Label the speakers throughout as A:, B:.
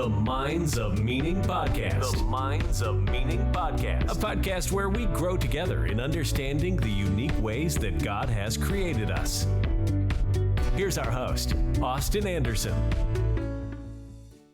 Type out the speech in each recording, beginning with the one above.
A: The Minds of Meaning Podcast. The Minds of Meaning Podcast. A podcast where we grow together in understanding the unique ways that God has created us. Here's our host, Austin Anderson.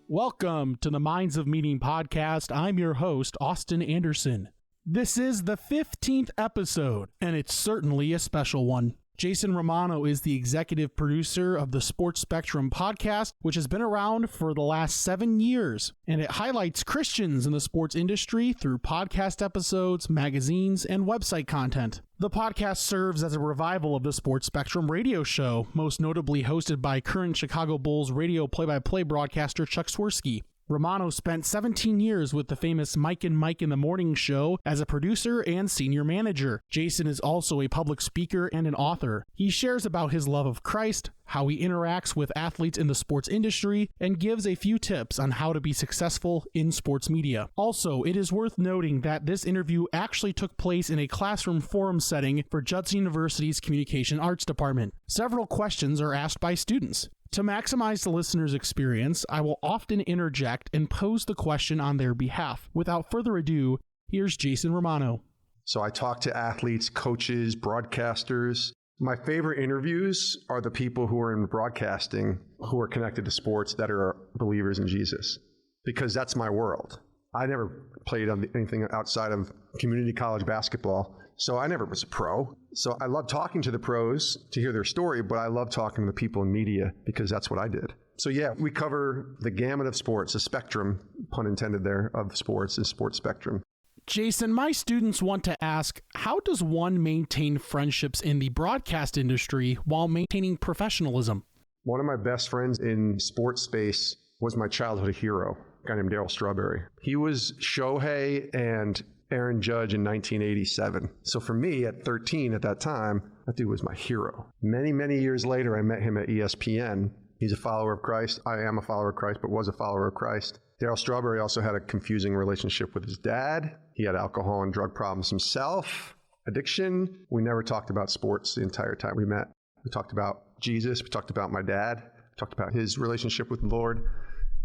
B: Welcome to the Minds of Meaning Podcast. I'm your host, Austin Anderson. This is the 15th episode, and it's certainly a special one. Jason Romano is the executive producer of the Sports Spectrum podcast, which has been around for the last 7 years, and it highlights Christians in the sports industry through podcast episodes, magazines, and website content. The podcast serves as a revival of the Sports Spectrum radio show, most notably hosted by current Chicago Bulls radio play-by-play broadcaster Chuck Swirsky. Romano spent 17 years with the famous Mike and Mike in the Morning show as a producer and senior manager. Jason is also a public speaker and an author. He shares about his love of Christ, how he interacts with athletes in the sports industry, and gives a few tips on how to be successful in sports media. Also, it is worth noting that this interview actually took place in a classroom forum setting for Judson University's Communication Arts Department. Several questions are asked by students. To maximize the listener's experience, I will often interject and pose the question on their behalf. Without further ado, here's Jason Romano.
C: So I talk to athletes, coaches, broadcasters. My favorite interviews are the people who are in broadcasting, who are connected to sports, that are believers in Jesus, because that's my world. I never played on anything outside of community college basketball, so I never was a pro. So I love talking to the pros to hear their story, but I love talking to the people in media because that's what I did. So yeah, we cover the gamut of sports, the spectrum, pun intended there, of sports is Sports Spectrum.
B: Jason, my students want to ask, how does one maintain friendships in the broadcast industry while maintaining professionalism?
C: One of my best friends in sports space was my childhood hero, a guy named Darryl Strawberry. He was Shohei and Aaron Judge in 1987. So for me, at 13 at that time, that dude was my hero. Many, many years later, I met him at ESPN. He's a follower of Christ. I am a follower of Christ, but was a follower of Christ. Darryl Strawberry also had a confusing relationship with his dad. He had alcohol and drug problems himself, addiction. We never talked about sports the entire time we met. We talked about Jesus. We talked about my dad. We talked about his relationship with the Lord.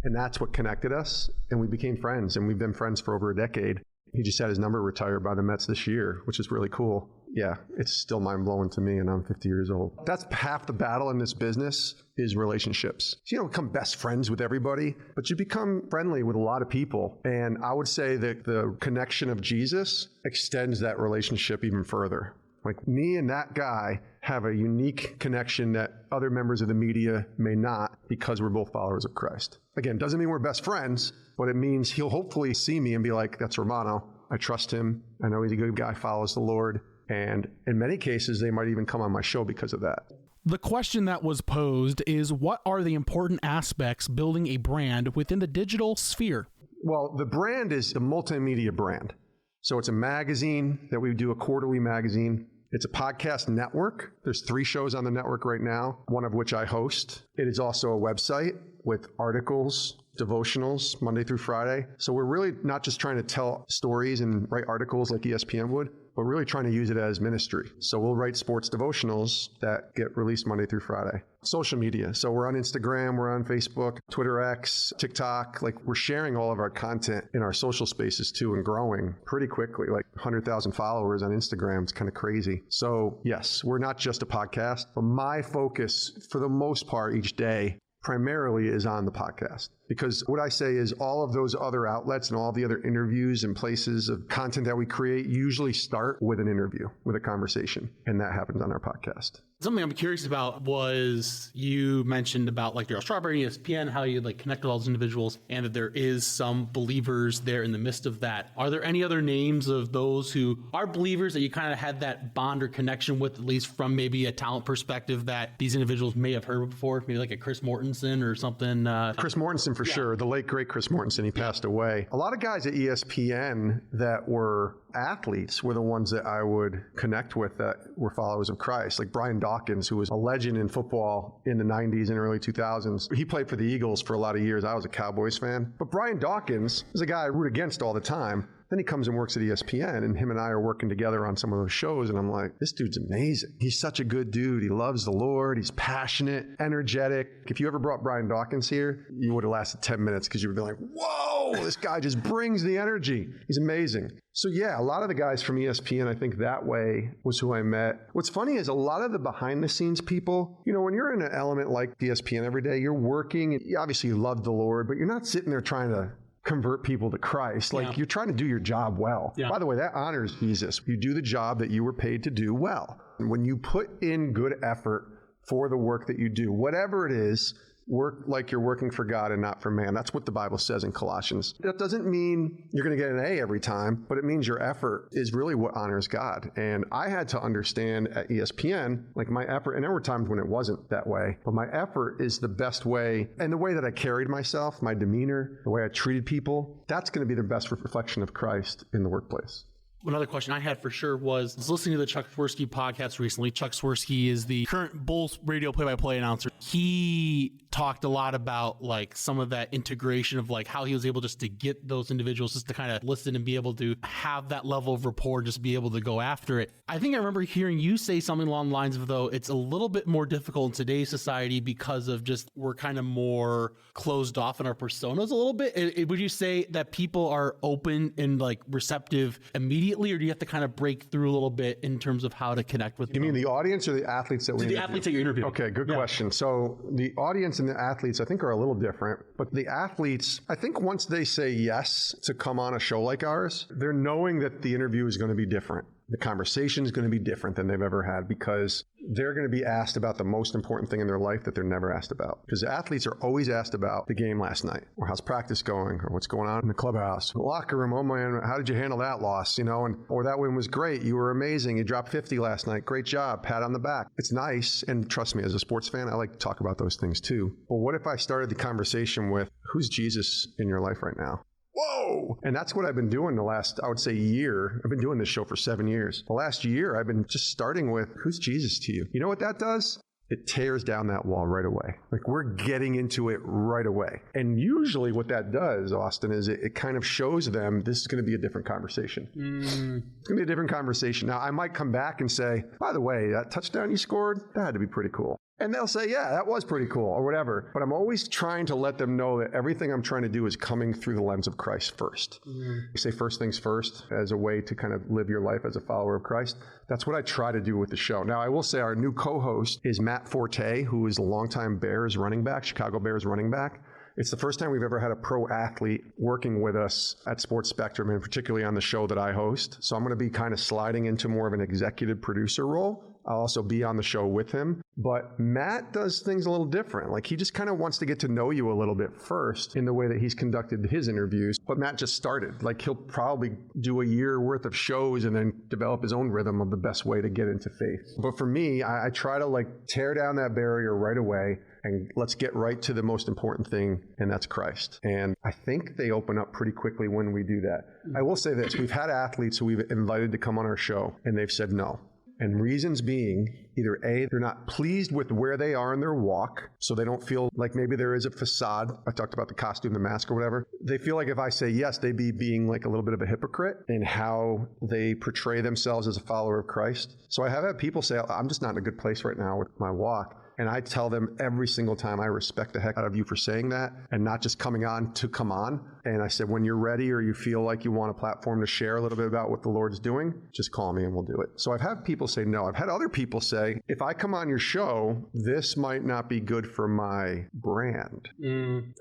C: And that's what connected us. And we became friends. And we've been friends for over a decade. He just had his number retired by the Mets this year, which is really cool. Yeah, it's still mind-blowing to me, and I'm 50 years old. That's half the battle in this business is relationships. So you don't become best friends with everybody, but you become friendly with a lot of people. And I would say that the connection of Jesus extends that relationship even further. Like me and that guy have a unique connection that other members of the media may not because we're both followers of Christ. Again, doesn't mean we're best friends, but it means he'll hopefully see me and be like, that's Romano. I trust him. I know he's a good guy, follows the Lord. And in many cases, they might even come on my show because of that.
B: The question that was posed is, what are the important aspects building a brand within the digital sphere?
C: Well, the brand is a multimedia brand. So it's a magazine that we do, a quarterly magazine. It's a podcast network. There's 3 shows on the network right now, one of which I host. It is also a website with articles, devotionals, Monday through Friday. So we're really not just trying to tell stories and write articles like ESPN would, but really trying to use it as ministry. So we'll write sports devotionals that get released Monday through Friday. Social media. So we're on Instagram, we're on Facebook, Twitter X, TikTok. Like we're sharing all of our content in our social spaces too and growing pretty quickly, like 100,000 followers on Instagram. It's kind of crazy. So yes, we're not just a podcast, but my focus for the most part each day primarily is on the podcast. Because what I say is all of those other outlets and all the other interviews and places of content that we create usually start with an interview, with a conversation. And that happens on our podcast.
B: Something I'm curious about was you mentioned about like Darryl Strawberry, ESPN, how you like connect with all those individuals and that there is some believers there in the midst of that. Are there any other names of those who are believers that you kind of had that bond or connection with, at least from maybe a talent perspective that these individuals may have heard before? Maybe like a Chris Mortensen or something?
C: Chris Mortensen for sure. The late, great Chris Mortensen. He passed away. A lot of guys at ESPN that were athletes were the ones that I would connect with that were followers of Christ, like Brian Dawkins, who was a legend in football in the 90s and early 2000s. He played for the Eagles for a lot of years. I was a Cowboys fan. But Brian Dawkins is a guy I root against all the time. Then he comes and works at ESPN, and him and I are working together on some of those shows, and I'm like, this dude's amazing. He's such a good dude. He loves the Lord. He's passionate, energetic. If you ever brought Brian Dawkins here, you would have lasted 10 minutes because you would be like, whoa, this guy just brings the energy. He's amazing. So yeah, a lot of the guys from ESPN, I think that way was who I met. What's funny is a lot of the behind the scenes people, you know, when you're in an element like ESPN every day, you're working, and obviously you love the Lord, but you're not sitting there trying to convert people to Christ. Like, you're trying to do your job well. Yeah. By the way, that honors Jesus. You do the job that you were paid to do well. And when you put in good effort for the work that you do, whatever it is, work like you're working for God and not for man. That's what the Bible says in Colossians. That doesn't mean you're going to get an A every time, but it means your effort is really what honors God. And I had to understand at ESPN, like my effort, and there were times when it wasn't that way, but my effort is the best way. And the way that I carried myself, my demeanor, the way I treated people, that's going to be the best reflection of Christ in the workplace.
B: Another question I had for sure was listening to the Chuck Swirsky podcast recently. Chuck Swirsky is the current Bulls radio play-by-play announcer. He talked a lot about like some of that integration of like how he was able just to get those individuals just to kind of listen and be able to have that level of rapport, just be able to go after it. I think I remember hearing you say something along the lines of, though, it's a little bit more difficult in today's society because of just we're kind of more closed off in our personas a little bit. Would you say that people are open and like receptive immediately, or do you have to kind of break through a little bit in terms of how to connect with them?
C: You mean the audience or the athletes that we interview?
B: The athletes that you interview.
C: Okay, good question. So the audience and the athletes, I think, are a little different. But the athletes, I think once they say yes to come on a show like ours, they're knowing that the interview is going to be different. The conversation is going to be different than they've ever had because they're going to be asked about the most important thing in their life that they're never asked about. Because the athletes are always asked about the game last night, or how's practice going, or what's going on in the clubhouse, the locker room. Oh man, how did you handle that loss? You know, and or that win was great. You were amazing. You dropped 50 last night. Great job. Pat on the back. It's nice. And trust me, as a sports fan, I like to talk about those things too. But what if I started the conversation with, who's Jesus in your life right now? Whoa! And that's what I've been doing the last, I would say, year. I've been doing this show for 7 years. The last year, I've been just starting with, who's Jesus to you? You know what that does? It tears down that wall right away. Like, we're getting into it right away. And usually what that does, Austin, is it kind of shows them this is going to be a different conversation. It's going to be a different conversation. Now, I might come back and say, by the way, that touchdown you scored, that had to be pretty cool. And they'll say, yeah, that was pretty cool, or whatever. But I'm always trying to let them know that everything I'm trying to do is coming through the lens of Christ first. You say first things first as a way to kind of live your life as a follower of Christ. That's what I try to do with the show. Now, I will say our new co-host is Matt Forte, who is a longtime Bears running back, Chicago Bears running back. It's the first time we've ever had a pro athlete working with us at Sports Spectrum, and particularly on the show that I host. So I'm going to be kind of sliding into more of an executive producer role. I'll also be on the show with him. But Matt does things a little different. Like, he just kind of wants to get to know you a little bit first in the way that he's conducted his interviews. But Matt just started. Like, he'll probably do a year worth of shows and then develop his own rhythm of the best way to get into faith. But for me, I try to like tear down that barrier right away. And let's get right to the most important thing, and that's Christ. And I think they open up pretty quickly when we do that. I will say this. We've had athletes who we've invited to come on our show, and they've said no. And reasons being, either A, they're not pleased with where they are in their walk, so they don't feel like maybe there is a facade. I talked about the costume, the mask, or whatever. They feel like if I say yes, they'd be being like a little bit of a hypocrite in how they portray themselves as a follower of Christ. So I have had people say, I'm just not in a good place right now with my walk. And I tell them every single time, I respect the heck out of you for saying that and not just coming on to come on. And I said, when you're ready or you feel like you want a platform to share a little bit about what the Lord's doing, just call me and we'll do it. So I've had people say no. I've had other people say, if I come on your show, this might not be good for my brand.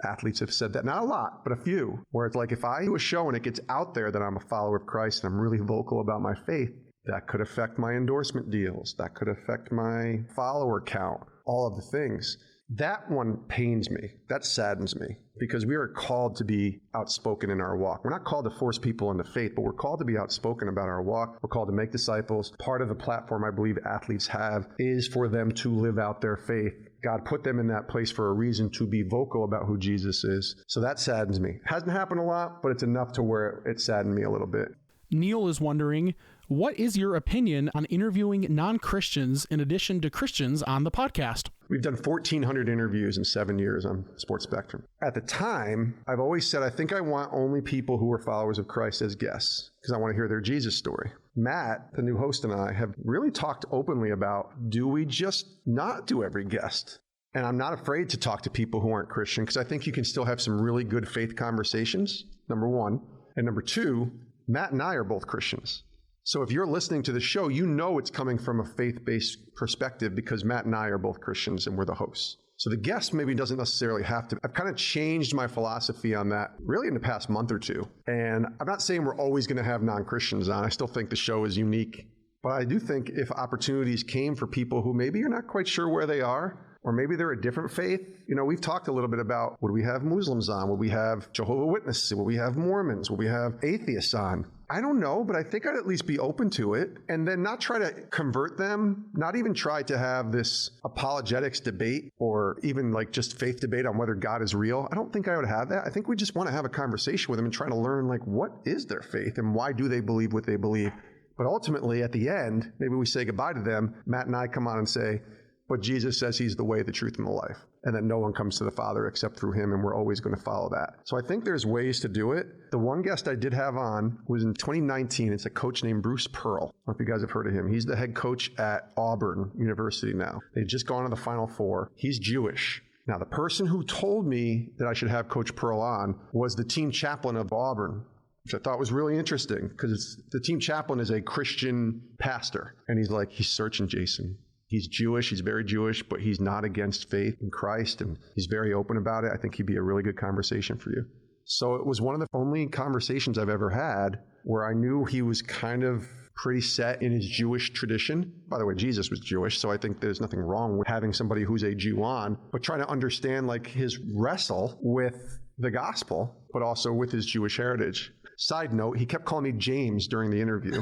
C: Athletes have said that. Not a lot, but a few. Where it's like, if I do a show and it gets out there that I'm a follower of Christ and I'm really vocal about my faith, that could affect my endorsement deals. That could affect my follower count. All of the things. That one pains me. That saddens me because we are called to be outspoken in our walk. We're not called to force people into faith, but we're called to be outspoken about our walk. We're called to make disciples. Part of the platform I believe athletes have is for them to live out their faith. God put them in that place for a reason to be vocal about who Jesus is. So that saddens me. Hasn't happened a lot, but it's enough to where it saddened me a little bit.
B: Neil is wondering, what is your opinion on interviewing non-Christians in addition to Christians on the podcast?
C: We've done 1,400 interviews in 7 years on Sports Spectrum. At the time, I've always said I think I want only people who are followers of Christ as guests because I want to hear their Jesus story. Matt, the new host, and I have really talked openly about, do we just not do every guest? And I'm not afraid to talk to people who aren't Christian because I think you can still have some really good faith conversations, number one. And number two, Matt and I are both Christians. So if you're listening to the show, you know it's coming from a faith-based perspective because Matt and I are both Christians and we're the hosts. So the guest maybe doesn't necessarily have to. I've kind of changed my philosophy on that really in the past month or two. And I'm not saying we're always going to have non-Christians on. I still think the show is unique. But I do think if opportunities came for people who maybe you're not quite sure where they are, or maybe they're a different faith. You know, we've talked a little bit about, would we have Muslims on? Would we have Jehovah's Witnesses? Would we have Mormons? Would we have atheists on? I don't know, but I think I'd at least be open to it and then not try to convert them, not even try to have this apologetics debate or even like just faith debate on whether God is real. I don't think I would have that. I think we just want to have a conversation with them and try to learn like what is their faith and why do they believe what they believe. But ultimately at the end, maybe we say goodbye to them. Matt and I come on and say, but Jesus says he's the way, the truth, and the life. And that no one comes to the Father except through him, and we're always going to follow that. So I think there's ways to do it. The one guest I did have on was in 2019. It's a coach named Bruce Pearl. I don't know if you guys have heard of him. He's the head coach at Auburn University now. They've just gone to the Final Four. He's Jewish. Now, the person who told me that I should have Coach Pearl on was the team chaplain of Auburn, which I thought was really interesting because the team chaplain is a Christian pastor. And he's like, he's searching, Jason. He's Jewish, he's very Jewish, but he's not against faith in Christ, and he's very open about it. I think he'd be a really good conversation for you. So it was one of the only conversations I've ever had where I knew he was kind of pretty set in his Jewish tradition. By the way, Jesus was Jewish, so I think there's nothing wrong with having somebody who's a Jew on, but trying to understand like his wrestle with the gospel, but also with his Jewish heritage. Side note, he kept calling me James during the interview.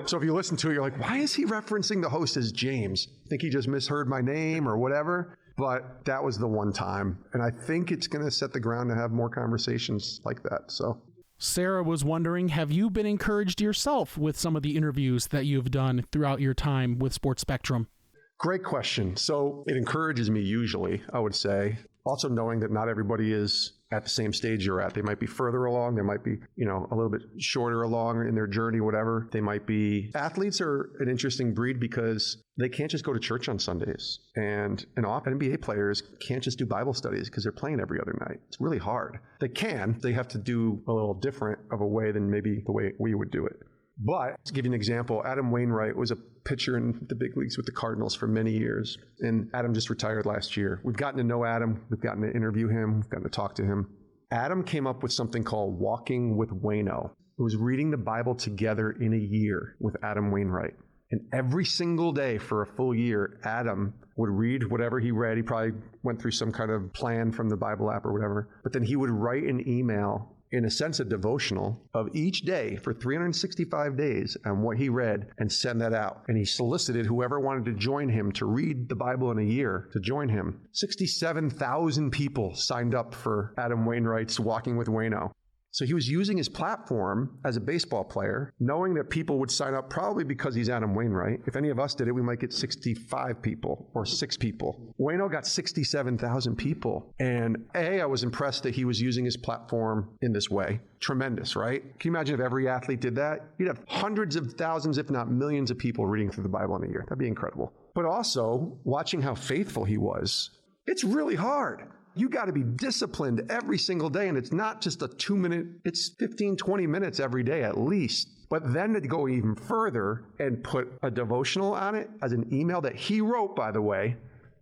C: So if you listen to it, you're like, why is he referencing the host as James? I think he just misheard my name or whatever. But that was the one time. And I think it's going to set the ground to have more conversations like that. So
B: Sarah was wondering, have you been encouraged yourself with some of the interviews that you've done throughout your time with Sports Spectrum?
C: Great question. So it encourages me usually, I would say. Also knowing that not everybody is at the same stage you're at. They might be further along. They might be, a little bit shorter along in their journey, whatever. They might be. Athletes are an interesting breed because they can't just go to church on Sundays. And often NBA players can't just do Bible studies because they're playing every other night. It's really hard. They can. They have to do a little different of a way than maybe the way we would do it. But to give you an example, Adam Wainwright was a pitcher in the big leagues with the Cardinals for many years. And Adam just retired last year. We've gotten to know Adam. We've gotten to interview him. We've gotten to talk to him. Adam came up with something called Walking with Wayno. It was reading the Bible together in a year with Adam Wainwright. And every single day for a full year, Adam would read whatever he read. He probably went through some kind of plan from the Bible app or whatever. But then he would write an email, in a sense, a devotional of each day for 365 days on what he read and send that out. And he solicited whoever wanted to join him to read the Bible in a year to join him. 67,000 people signed up for Adam Wainwright's Walking with Wayno. So he was using his platform as a baseball player, knowing that people would sign up probably because he's Adam Wainwright. If any of us did it, we might get 65 people or 6 people. Wayno got 67,000 people. And I was impressed that he was using his platform in this way. Tremendous, right? Can you imagine if every athlete did that? You'd have hundreds of thousands, if not millions of people reading through the Bible in a year. That'd be incredible. But also, watching how faithful he was, it's really hard. You got to be disciplined every single day. And it's not just a 2-minute, it's 15, 20 minutes every day at least. But then to go even further and put a devotional on it as an email that he wrote, by the way,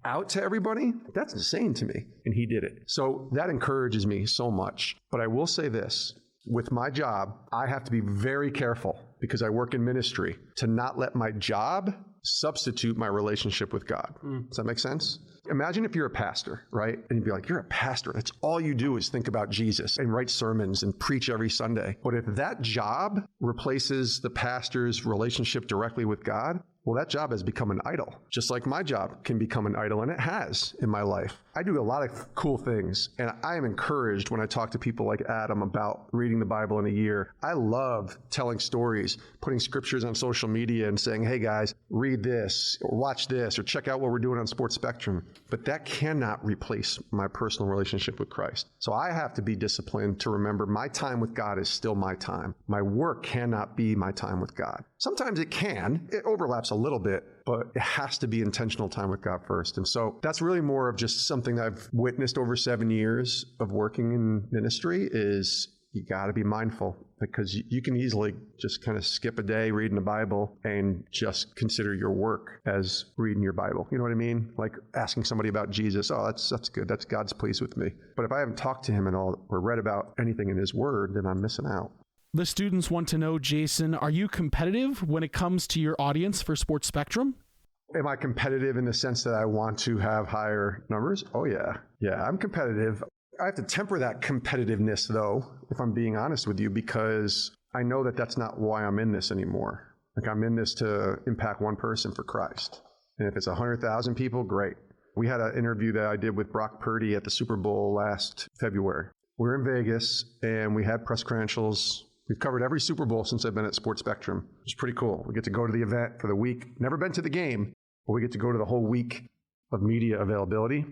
C: out to everybody, that's insane to me. And he did it. So that encourages me so much. But I will say this, with my job, I have to be very careful because I work in ministry to not let my job substitute my relationship with God. Does that make sense? Imagine if you're a pastor, right? And you'd be like, you're a pastor. That's all you do is think about Jesus and write sermons and preach every Sunday. But if that job replaces the pastor's relationship directly with God, Well, that job has become an idol, just like my job can become an idol, and it has in my life. I do a lot of cool things, and I am encouraged when I talk to people like Adam about reading the Bible in a year. I love telling stories, putting scriptures on social media and saying, hey guys, read this, or watch this, or check out what we're doing on Sports Spectrum. But that cannot replace my personal relationship with Christ. So I have to be disciplined to remember my time with God is still my time. My work cannot be my time with God. Sometimes it can. It overlaps a little bit, but it has to be intentional time with God first. And so that's really more of just something that I've witnessed over 7 years of working in ministry is you got to be mindful, because you can easily just kind of skip a day reading the Bible and just consider your work as reading your Bible. You know what I mean? Like asking somebody about Jesus. Oh, that's good. That's God's pleased with me. But if I haven't talked to him at all or read about anything in his word, then I'm missing out.
B: The students want to know, Jason, are you competitive when it comes to your audience for Sports Spectrum?
C: Am I competitive in the sense that I want to have higher numbers? Oh, yeah. Yeah, I'm competitive. I have to temper that competitiveness, though, if I'm being honest with you, because I know that that's not why I'm in this anymore. Like, I'm in this to impact one person for Christ. And if it's 100,000 people, great. We had an interview that I did with Brock Purdy at the Super Bowl last February. We're in Vegas, and we had press credentials. We've covered every Super Bowl since I've been at Sports Spectrum. It's pretty cool. We get to go to the event for the week. Never been to the game, but we get to go to the whole week of media availability.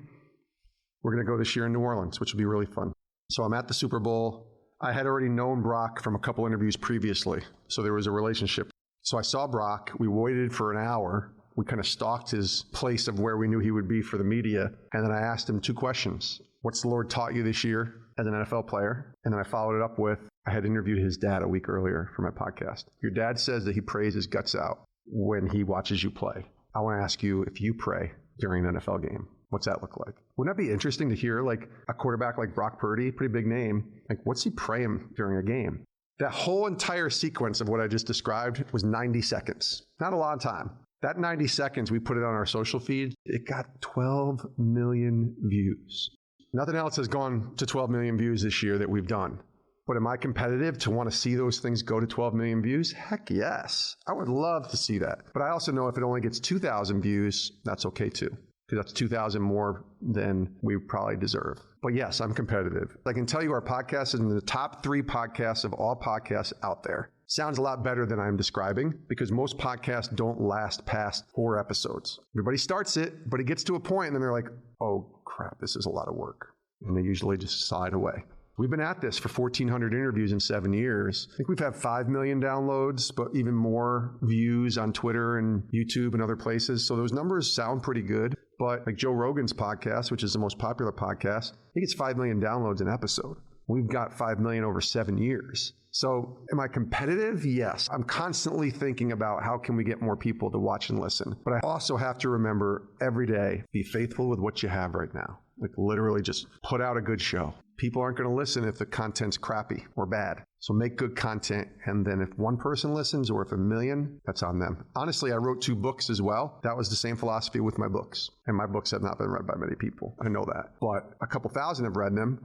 C: We're going to go this year in New Orleans, which will be really fun. So I'm at the Super Bowl. I had already known Brock from a couple interviews previously, so there was a relationship. So I saw Brock. We waited for an hour. We kind of stalked his place of where we knew he would be for the media. And then I asked him 2 questions. What's the Lord taught you this year as an NFL player? And then I followed it up with, I had interviewed his dad a week earlier for my podcast. Your dad says that he prays his guts out when he watches you play. I want to ask you if you pray during an NFL game. What's that look like? Wouldn't that be interesting to hear, like a quarterback like Brock Purdy, pretty big name, like what's he praying during a game? That whole entire sequence of what I just described was 90 seconds. Not a lot of time. That 90 seconds, we put it on our social feed. It got 12 million views. Nothing else has gone to 12 million views this year that we've done. But am I competitive to want to see those things go to 12 million views? Heck yes. I would love to see that. But I also know if it only gets 2,000 views, that's okay too. Because that's 2,000 more than we probably deserve. But yes, I'm competitive. I can tell you our podcast is in the top 3 podcasts of all podcasts out there. Sounds a lot better than I'm describing, because most podcasts don't last past 4 episodes. Everybody starts it, but it gets to a point and then they're like, oh crap, this is a lot of work. And they usually just slide away. We've been at this for 1,400 interviews in 7 years. I think we've had 5 million downloads, but even more views on Twitter and YouTube and other places. So those numbers sound pretty good. But like Joe Rogan's podcast, which is the most popular podcast, he gets 5 million downloads an episode. We've got 5 million over 7 years. So am I competitive? Yes. I'm constantly thinking about how can we get more people to watch and listen. But I also have to remember every day, be faithful with what you have right now. Like literally just put out a good show. People aren't going to listen if the content's crappy or bad. So make good content. And then if one person listens or if 1 million, that's on them. Honestly, I wrote 2 books as well. That was the same philosophy with my books. And my books have not been read by many people. I know that. But a couple thousand have read them.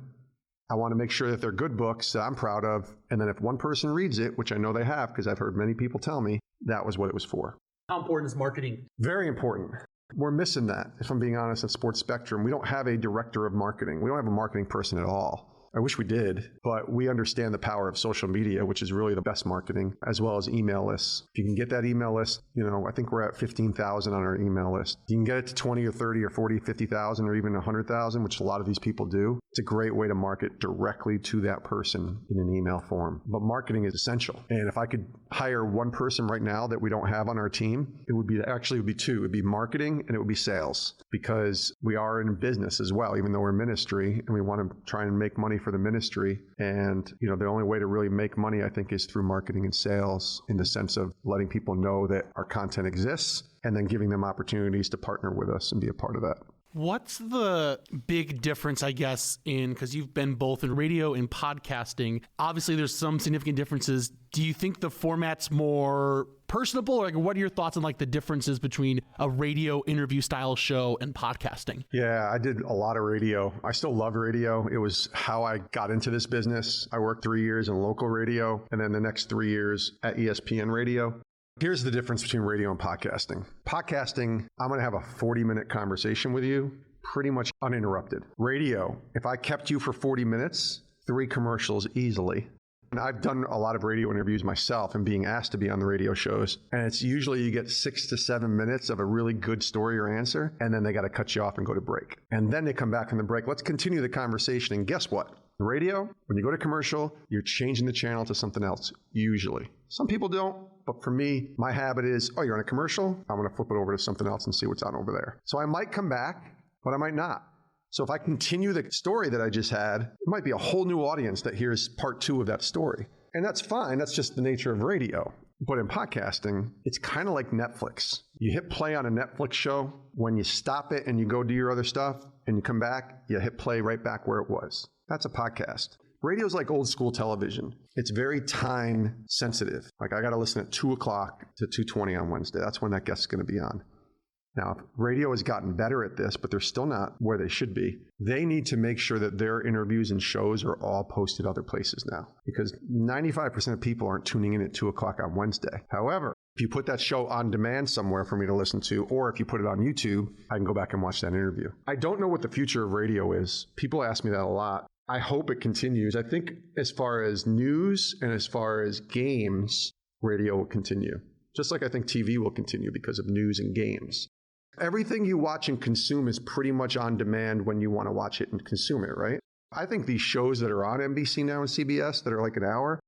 C: I want to make sure that they're good books that I'm proud of. And then if one person reads it, which I know they have because I've heard many people tell me, that was what it was for.
D: How important is marketing?
C: Very important. We're missing that, if I'm being honest, at Sports Spectrum. We don't have a director of marketing. We don't have a marketing person at all. I wish we did, but we understand the power of social media, which is really the best marketing, as well as email lists. If you can get that email list, I think we're at 15,000 on our email list. You can get it to 20 or 30 or 40, 50,000 or even 100,000, which a lot of these people do. It's a great way to market directly to that person in an email form. But marketing is essential. And if I could hire one person right now that we don't have on our team, it would be 2. It would be marketing and it would be sales, because we are in business as well, even though we're ministry and we want to try and make money for the ministry. And, the only way to really make money, I think, is through marketing and sales, in the sense of letting people know that our content exists and then giving them opportunities to partner with us and be a part of that.
B: What's the big difference, I guess, because you've been both in radio and podcasting? Obviously, there's some significant differences. Do you think the format's more personable? Or what are your thoughts on the differences between a radio interview style show and podcasting?
C: Yeah, I did a lot of radio. I still love radio. It was how I got into this business. I worked 3 years in local radio and then the next 3 years at ESPN radio. Here's the difference between radio and podcasting. Podcasting, I'm going to have a 40-minute conversation with you, pretty much uninterrupted. Radio, if I kept you for 40 minutes, 3 commercials easily. And I've done a lot of radio interviews myself and being asked to be on the radio shows. And it's usually you get 6 to 7 minutes of a really good story or answer, and then they got to cut you off and go to break. And then they come back from the break. Let's continue the conversation. And guess what? The radio, when you go to commercial, you're changing the channel to something else, usually. Some people don't, but for me, my habit is, oh, you're on a commercial? I'm going to flip it over to something else and see what's on over there. So I might come back, but I might not. So if I continue the story that I just had, it might be a whole new audience that hears part 2 of that story. And that's fine. That's just the nature of radio. But in podcasting, it's kind of like Netflix. You hit play on a Netflix show. When you stop it and you go do your other stuff and you come back, you hit play right back where it was. That's a podcast. Radio's like old school television. It's very time sensitive. Like I got to listen at 2 o'clock to 2:20 on Wednesday. That's when that guest's going to be on. Now, radio has gotten better at this, but they're still not where they should be. They need to make sure that their interviews and shows are all posted other places now, because 95% of people aren't tuning in at 2 o'clock on Wednesday. However, if you put that show on demand somewhere for me to listen to, or if you put it on YouTube, I can go back and watch that interview. I don't know what the future of radio is. People ask me that a lot. I hope it continues. I think as far as news and as far as games, radio will continue. Just like I think TV will continue because of news and games. Everything you watch and consume is pretty much on demand when you want to watch it and consume it, right? I think these shows that are on NBC now and CBS that are like an hour,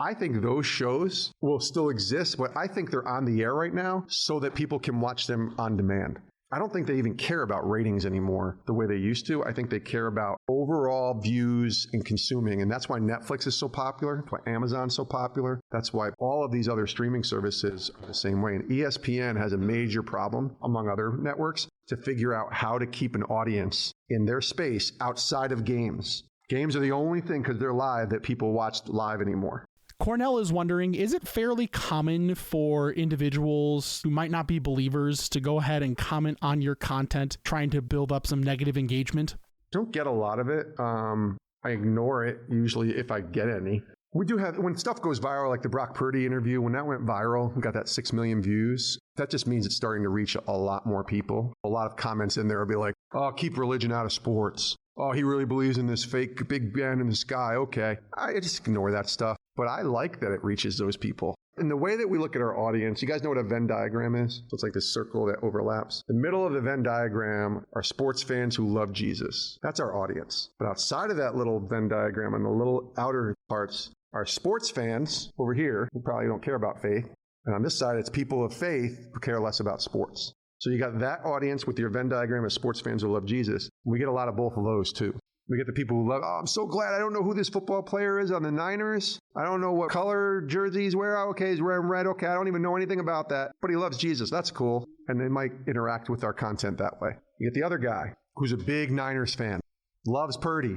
C: I think those shows will still exist, but I think they're on the air right now so that people can watch them on demand. I don't think they even care about ratings anymore the way they used to. I think they care about overall views and consuming. And that's why Netflix is so popular. That's why Amazon's so popular. That's why all of these other streaming services are the same way. And ESPN has a major problem, among other networks, to figure out how to keep an audience in their space outside of games. Games are the only thing, because they're live, that people watch live anymore.
B: Cornell is wondering, is it fairly common for individuals who might not be believers to go ahead and comment on your content, trying to build up some negative engagement?
C: Don't get a lot of it. I ignore it usually if I get any. We do have, when stuff goes viral, like the Brock Purdy interview, when that went viral, we got that 6 million views. That just means it's starting to reach a lot more people. A lot of comments in there will be like, oh, keep religion out of sports. Oh, he really believes in this fake Big Ben in the sky. Okay. I just ignore that stuff. But I like that it reaches those people. And the way that we look at our audience, you guys know what a Venn diagram is? So it's like this circle that overlaps. The middle of the Venn diagram are sports fans who love Jesus. That's our audience. But outside of that little Venn diagram, on the little outer parts, are sports fans over here who probably don't care about faith. And on this side, it's people of faith who care less about sports. So you got that audience with your Venn diagram of sports fans who love Jesus. We get a lot of both of those too. We get the people who love, oh, I'm so glad I don't know who this football player is on the Niners. I don't know what color jersey he's wearing. Okay, he's wearing red. Okay, I don't even know anything about that. But he loves Jesus. That's cool. And they might interact with our content that way. You get the other guy who's a big Niners fan, loves Purdy,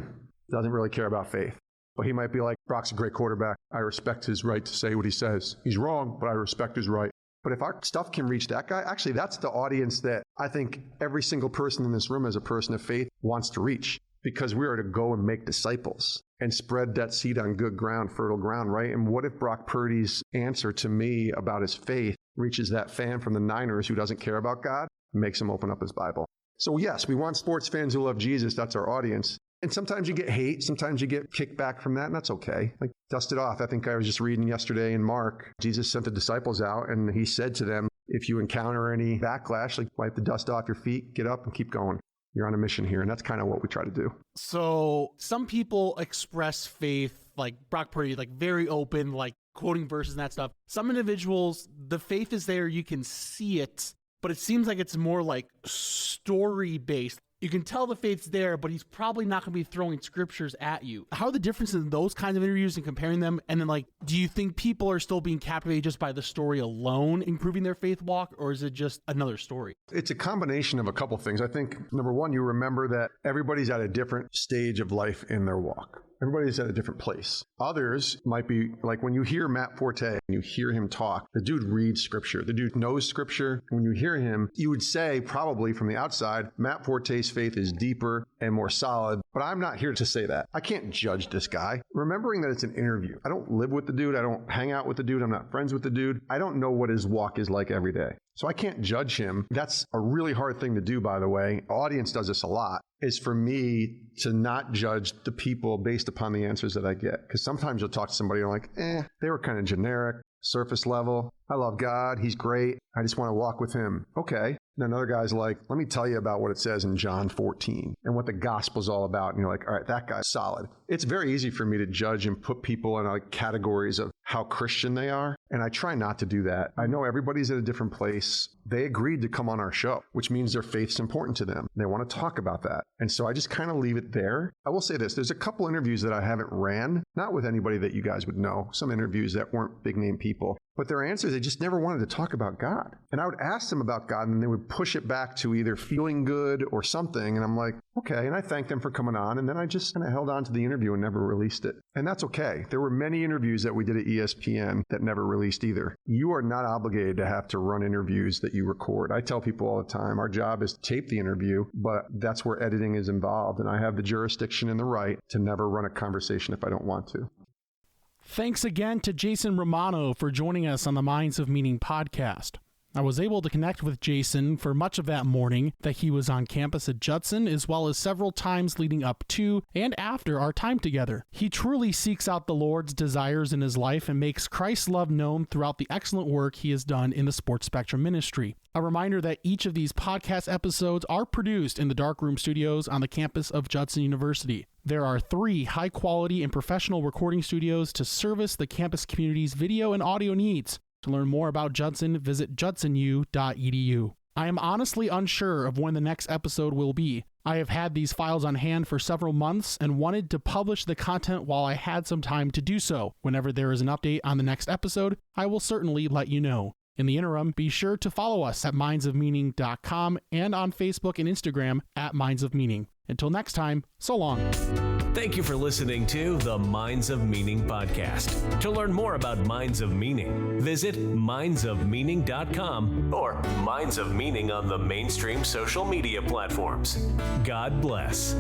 C: doesn't really care about faith. But he might be like, Brock's a great quarterback. I respect his right to say what he says. He's wrong, but I respect his right. But if our stuff can reach that guy, actually, that's the audience that I think every single person in this room as a person of faith wants to reach. Because we are to go and make disciples and spread that seed on good ground, fertile ground, right? And what if Brock Purdy's answer to me about his faith reaches that fan from the Niners who doesn't care about God and makes him open up his Bible? So yes, we want sports fans who love Jesus. That's our audience. And sometimes you get hate. Sometimes you get kickback from that, and that's okay. Like, dust it off. I think I was just reading yesterday in Mark, Jesus sent the disciples out, and he said to them, if you encounter any backlash, like wipe the dust off your feet, get up and keep going. You're on a mission here, and that's kind of what we try to do.
B: So some people express faith, like Brock Purdy, like very open, like quoting verses and that stuff. Some individuals, the faith is there, you can see it, but it seems like it's more like story-based. You can tell the faith's there, but he's probably not going to be throwing scriptures at you. How are the differences in those kinds of interviews and comparing them? And then, like, do you think people are still being captivated just by the story alone, improving their faith walk, or is it just another story?
C: It's a combination of a couple things. I think, number one, you remember that everybody's at a different stage of life in their walk. Everybody's at a different place. Others might be like when you hear Matt Forte and you hear him talk, the dude reads scripture. The dude knows scripture. When you hear him, you would say probably from the outside, Matt Forte's faith is deeper and more solid, but I'm not here to say that. I can't judge this guy. Remembering that it's an interview. I don't live with the dude. I don't hang out with the dude. I'm not friends with the dude. I don't know what his walk is like every day. So I can't judge him. That's a really hard thing to do, by the way. The audience does this a lot, is for me to not judge the people based upon the answers that I get. Because sometimes you'll talk to somebody and you're like, they were kind of generic, surface level. I love God. He's great. I just want to walk with him. Okay. And another guy's like, let me tell you about what it says in John 14 and what the gospel's all about. And you're like, all right, that guy's solid. It's very easy for me to judge and put people in like categories of how Christian they are. And I try not to do that. I know everybody's at a different place. They agreed to come on our show, which means their faith's important to them. They want to talk about that. And so I just kind of leave it there. I will say this. There's a couple interviews that I haven't ran, not with anybody that you guys would know, some interviews that weren't big name people. But their answers, they just never wanted to talk about God. And I would ask them about God and they would push it back to either feeling good or something. And I'm like, okay. And I thanked them for coming on. And then I just kind of held on to the interview and never released it. And that's okay. There were many interviews that we did at ESPN that never released either. You are not obligated to have to run interviews that you record. I tell people all the time, our job is to tape the interview, but that's where editing is involved. And I have the jurisdiction and the right to never run a conversation if I don't want to.
B: Thanks again to Jason Romano for joining us on the Minds of Meaning podcast. I was able to connect with Jason for much of that morning that he was on campus at Judson, as well as several times leading up to and after our time together. He truly seeks out the Lord's desires in his life and makes Christ's love known throughout the excellent work he has done in the Sports Spectrum ministry. A reminder that each of these podcast episodes are produced in the Darkroom Studios on the campus of Judson University. There are 3 high-quality and professional recording studios to service the campus community's video and audio needs. To learn more about Judson, visit judsonu.edu. I am honestly unsure of when the next episode will be. I have had these files on hand for several months and wanted to publish the content while I had some time to do so. Whenever there is an update on the next episode, I will certainly let you know. In the interim, be sure to follow us at mindsofmeaning.com and on Facebook and Instagram at Minds of Meaning. Until next time, so long.
A: Thank you for listening to the Minds of Meaning podcast. To learn more about Minds of Meaning, visit mindsofmeaning.com or Minds of Meaning on the mainstream social media platforms. God bless.